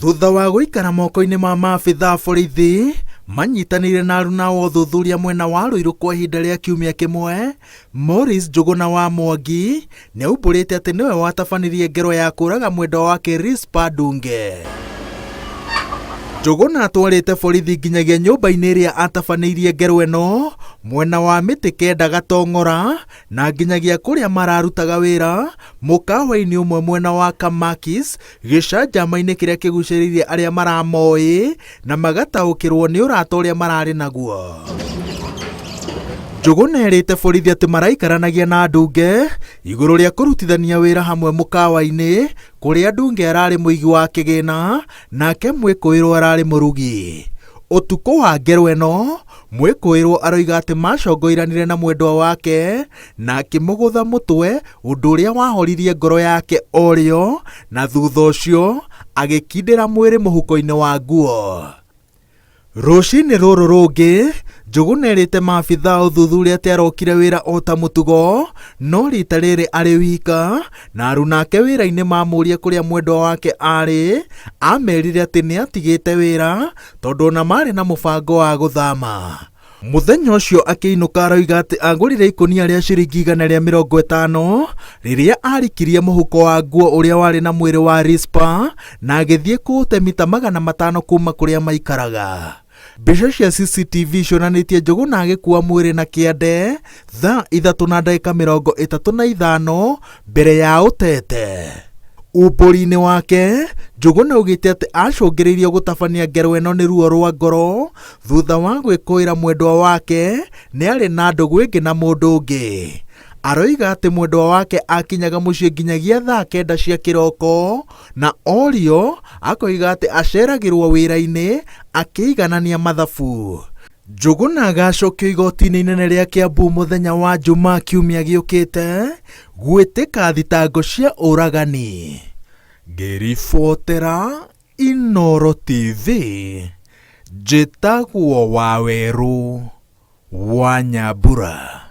Thutha wa guikara moko-ini ma maabitha borithi manyitanire na aruna a uthuthuria mwena wa Ruiru kwa ihinda ria kiumia kimwe, Morris Njuguna wa Mwangi niaumbũrĩte atĩ niwe watabanirie ngero ya kũraga mwendwa wake Rispa Ndunge. Njuguna atwarĩte borithi nginyagia nyũmba-inĩ ĩrĩa atabanĩirie ngero ĩno mwena wa Mĩtĩ Kenda Gatong'ora na nginyagia kũrĩa mararutaga wĩra mũkawa-inĩ ũmwe mwena wa Kamakis, gĩcanjama-inĩ kĩrĩa kĩgucĩrĩirie arĩa maramoĩ na magataũkĩrwo nĩ ũrata ũrĩa mararĩ naguo. Njuguna erĩte borithi atĩ maraikaranagia na Ndunge igũrũ rĩa kũrutithania wĩra hamwe mũkawa-inĩ kũrĩa Ndunge ararĩ mũigi wa kĩgĩna nake Mwĩkũĩrwo ararĩ mũrugi. Ũtukũ wa ngero ĩno Mwĩkũĩrwo aroiga atĩ macongoiranire na mwendwa wake na akĩmũgũtha mũtwe, ũndũ ũrĩa wahoririe ngoro yake orĩo, na thutha ũcio agĩkindĩra mwĩrĩ mũhuko-inĩ wa nguo. Rũcinĩ rũrũ rũngĩ Njuguna erĩte maabitha ũthuthuria atĩ arokire wĩra o ta mũtugo, no rita rĩrĩ arĩ wika, na aruna ake wĩra-inĩ mamũria kũrĩa mwendwa wake arĩ, amerire atĩ nĩ atigĩte wĩra tondũ ona marĩ na mũbango wa gũthama. Mũthenya ũcio akĩinũka aroiga atĩ agũrire ikũnia rĩa ciringi 150 rĩrĩa arikirie mũhuko wa nguo ũrĩa warĩ na mwĩrĩ wa Rispa na agĩthiĩ kũũte mita 500 kuma kũrĩa maikaraga. Mbica cia CCTV cionanĩtie Njuguna agĩkua mwĩrĩ na kĩande thaa 3:35 mbere ya ũtete. Umbũri-inĩ wake Njuguna augĩte atĩ acũngĩrĩirio gũtabania ngero ĩno nĩ ruo rwa ngoro thutha wa gwĩkũĩra mwendwa wake nĩ arĩ na ndũgũ ĩngĩ na mũndũ ũngĩ. Aroiga atĩ mwendwa wake akinyaga mũciĩ nginyagia thaa 9 cia kĩroko, na orio akoiga atĩ aceragĩrwo wĩra-inĩ akĩiganania mathabu. Njuguna agacokio igoti-inĩ inene rĩa Kiambu mũthenya wa Jumaa kiumia gĩũkĩte gwĩtĩka thitango cia ũragani. Ngĩribotera Inooro TV, njĩtagwo Waweru wa Nyambura.